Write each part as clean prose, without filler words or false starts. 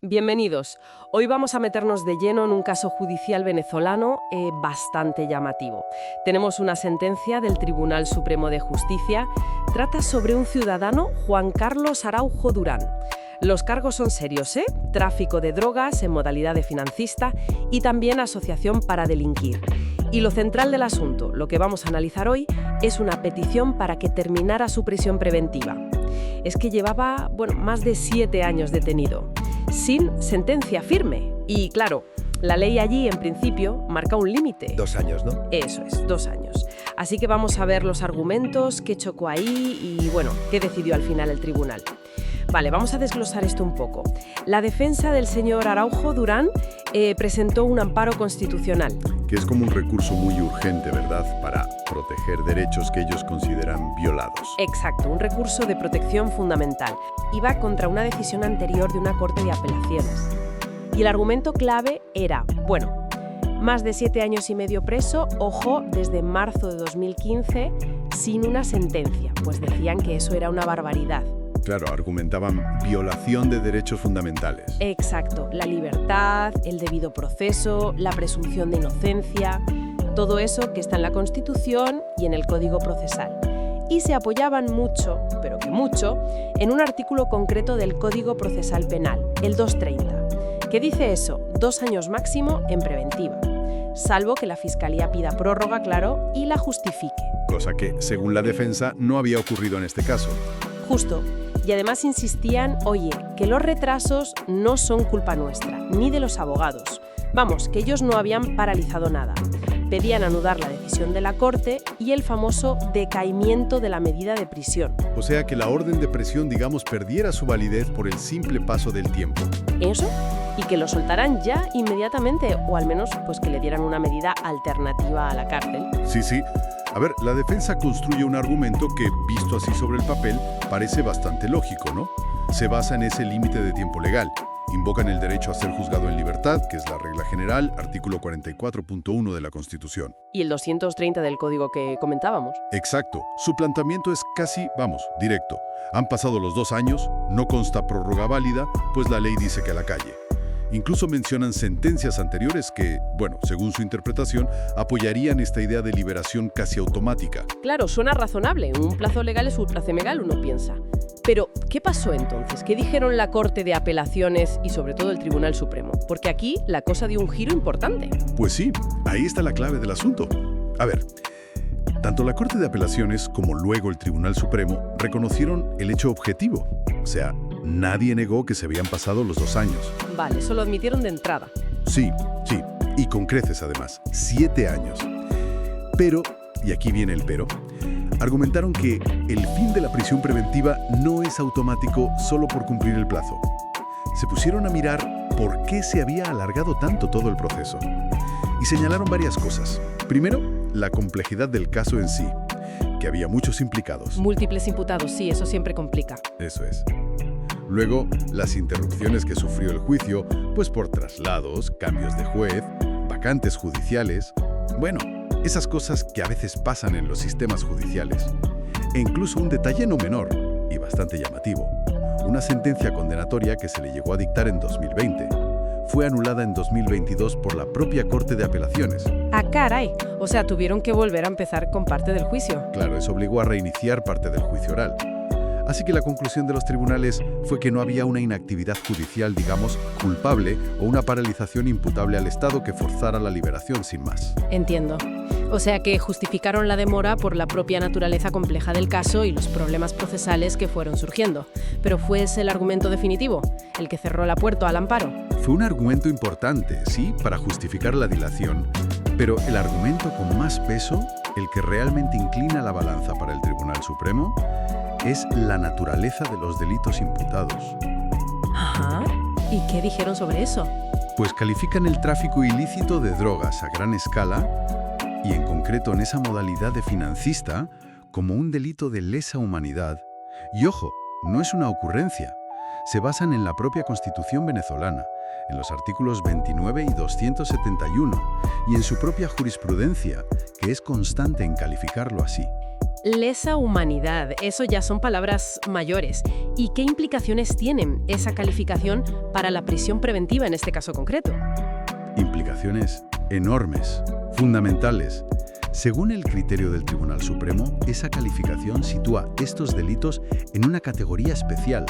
Bienvenidos. Hoy vamos a meternos de lleno en un caso judicial venezolano bastante llamativo. Tenemos una sentencia del Tribunal Supremo de Justicia. Trata sobre un ciudadano, Juan Carlos Araujo Durán. Los cargos son serios, ¿eh? Tráfico de drogas en modalidad de financista y también asociación para delinquir. Y lo central del asunto, lo que vamos a analizar hoy, es una petición para que terminara su prisión preventiva. Es que llevaba, más de 7 años detenido, sin sentencia firme. Y claro, la ley allí, en principio, marca un límite. 2 años, ¿no? Eso es, 2 años. Así que vamos a ver los argumentos, qué chocó ahí y, qué decidió al final el tribunal. Vale, vamos a desglosar esto un poco. La defensa del señor Araujo Durán presentó un amparo constitucional. Que es como un recurso muy urgente, ¿verdad?, para proteger derechos que ellos consideran violados. Exacto, un recurso de protección fundamental. Iba contra una decisión anterior de una corte de apelaciones. Y el argumento clave era, más de 7 años y medio preso, ojo, desde marzo de 2015, sin una sentencia, pues decían que eso era una barbaridad. Claro, argumentaban violación de derechos fundamentales. Exacto, la libertad, el debido proceso, la presunción de inocencia, todo eso que está en la Constitución y en el Código Procesal. Y se apoyaban mucho, pero que mucho, en un artículo concreto del Código Procesal Penal, el 230, que dice eso, 2 años máximo en preventiva, salvo que la Fiscalía pida prórroga, claro, y la justifique. Cosa que, según la defensa, no había ocurrido en este caso. Justo. Y además insistían, que los retrasos no son culpa nuestra, ni de los abogados. Vamos, que ellos no habían paralizado nada. Pedían anudar la decisión de la Corte y el famoso decaimiento de la medida de prisión. O sea, que la orden de prisión, perdiera su validez por el simple paso del tiempo. ¿Eso? Y que lo soltaran ya inmediatamente, o al menos que le dieran una medida alternativa a la cárcel. Sí. A ver, la defensa construye un argumento que, visto así sobre el papel, parece bastante lógico, ¿no? Se basa en ese límite de tiempo legal. Invocan el derecho a ser juzgado en libertad, que es la regla general, artículo 44.1 de la Constitución. Y el 230 del Código que comentábamos. Exacto. Su planteamiento es casi, directo. Han pasado los 2 años, no consta prórroga válida, pues la ley dice que a la calle. Incluso mencionan sentencias anteriores que, según su interpretación, apoyarían esta idea de liberación casi automática. Claro, suena razonable. Un plazo legal es un plazo legal, uno piensa. Pero, ¿qué pasó entonces? ¿Qué dijeron la Corte de Apelaciones y sobre todo el Tribunal Supremo? Porque aquí la cosa dio un giro importante. Pues sí, ahí está la clave del asunto. A ver, tanto la Corte de Apelaciones como luego el Tribunal Supremo reconocieron el hecho objetivo. O sea, nadie negó que se habían pasado los 2 años. Vale, eso lo admitieron de entrada. Sí, y con creces además, 7 años. Pero, y aquí viene el pero, argumentaron que el fin de la prisión preventiva no es automático solo por cumplir el plazo. Se pusieron a mirar por qué se había alargado tanto todo el proceso. Y señalaron varias cosas. Primero, la complejidad del caso en sí, que había muchos implicados. Múltiples imputados, sí, eso siempre complica. Eso es. Luego, las interrupciones que sufrió el juicio, por traslados, cambios de juez, vacantes judiciales. Esas cosas que a veces pasan en los sistemas judiciales. E incluso un detalle no menor, y bastante llamativo. Una sentencia condenatoria que se le llegó a dictar en 2020. Fue anulada en 2022 por la propia Corte de Apelaciones. ¡Ah, caray! O sea, tuvieron que volver a empezar con parte del juicio. Claro, eso obligó a reiniciar parte del juicio oral. Así que la conclusión de los tribunales fue que no había una inactividad judicial, culpable o una paralización imputable al Estado que forzara la liberación sin más. Entiendo. O sea que justificaron la demora por la propia naturaleza compleja del caso y los problemas procesales que fueron surgiendo. Pero ¿fue ese el argumento definitivo? ¿El que cerró la puerta al amparo? Fue un argumento importante, sí, para justificar la dilación, pero el argumento con más peso, el que realmente inclina la balanza para el Tribunal Supremo, es la naturaleza de los delitos imputados. Ajá. ¿Y qué dijeron sobre eso? Pues califican el tráfico ilícito de drogas a gran escala, y en concreto en esa modalidad de financista, como un delito de lesa humanidad. Y ojo, no es una ocurrencia. Se basan en la propia Constitución venezolana, en los artículos 29 y 271, y en su propia jurisprudencia, que es constante en calificarlo así. Lesa humanidad, eso ya son palabras mayores. ¿Y qué implicaciones tienen esa calificación para la prisión preventiva en este caso concreto? Implicaciones enormes, fundamentales. Según el criterio del Tribunal Supremo, esa calificación sitúa estos delitos en una categoría especial,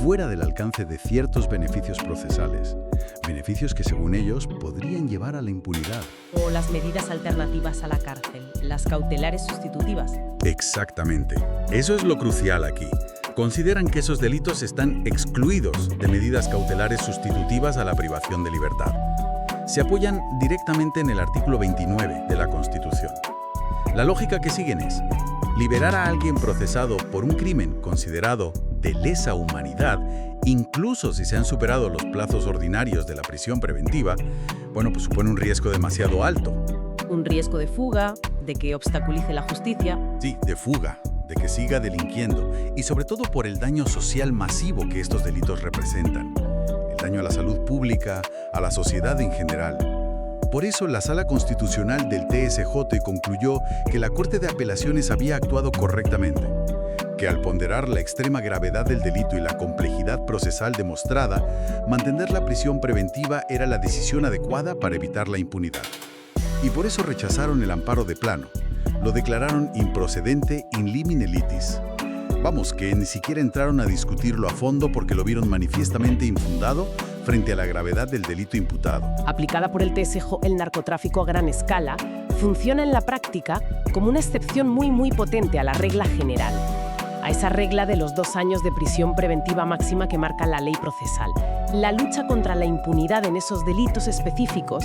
fuera del alcance de ciertos beneficios procesales. Beneficios que, según ellos, podrían llevar a la impunidad. O las medidas alternativas a la cárcel, las cautelares sustitutivas. Exactamente. Eso es lo crucial aquí. Consideran que esos delitos están excluidos de medidas cautelares sustitutivas a la privación de libertad. Se apoyan directamente en el artículo 29 de la Constitución. La lógica que siguen es liberar a alguien procesado por un crimen considerado de lesa humanidad, incluso si se han superado los plazos ordinarios de la prisión preventiva, pues supone un riesgo demasiado alto. Un riesgo de fuga, de que obstaculice la justicia. Sí, de fuga, de que siga delinquiendo, y sobre todo por el daño social masivo que estos delitos representan. El daño a la salud pública, a la sociedad en general. Por eso la Sala Constitucional del TSJ concluyó que la Corte de Apelaciones había actuado correctamente, que al ponderar la extrema gravedad del delito y la complejidad procesal demostrada, mantener la prisión preventiva era la decisión adecuada para evitar la impunidad. Y por eso rechazaron el amparo de plano. Lo declararon improcedente in limine litis. Vamos, que ni siquiera entraron a discutirlo a fondo porque lo vieron manifiestamente infundado frente a la gravedad del delito imputado. Aplicada por el TSJ, el narcotráfico a gran escala funciona en la práctica como una excepción muy potente a la regla general, a esa regla de los 2 años de prisión preventiva máxima que marca la ley procesal. La lucha contra la impunidad en esos delitos específicos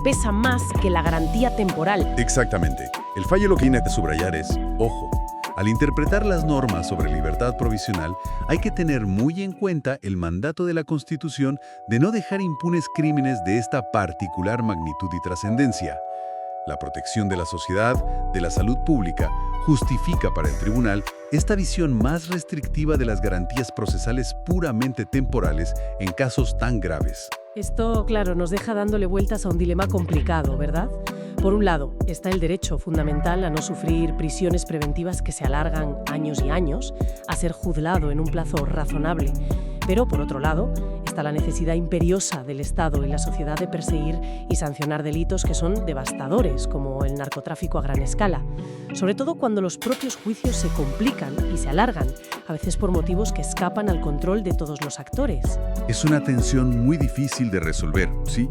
pesa más que la garantía temporal. Exactamente. El fallo lo que tiene que subrayar es, ojo, al interpretar las normas sobre libertad provisional, hay que tener muy en cuenta el mandato de la Constitución de no dejar impunes crímenes de esta particular magnitud y trascendencia. La protección de la sociedad, de la salud pública, justifica para el tribunal esta visión más restrictiva de las garantías procesales puramente temporales en casos tan graves. Esto, claro, nos deja dándole vueltas a un dilema complicado, ¿verdad? Por un lado, está el derecho fundamental a no sufrir prisiones preventivas que se alargan años y años, a ser juzgado en un plazo razonable. Pero, por otro lado, está la necesidad imperiosa del Estado y la sociedad de perseguir y sancionar delitos que son devastadores, como el narcotráfico a gran escala. Sobre todo cuando los propios juicios se complican y se alargan, a veces por motivos que escapan al control de todos los actores. Es una tensión muy difícil de resolver, ¿sí?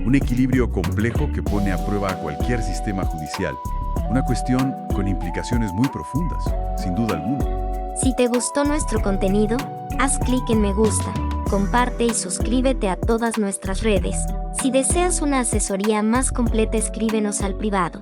Un equilibrio complejo que pone a prueba a cualquier sistema judicial. Una cuestión con implicaciones muy profundas, sin duda alguna. Si te gustó nuestro contenido, haz clic en me gusta, comparte y suscríbete a todas nuestras redes. Si deseas una asesoría más completa, escríbenos al privado.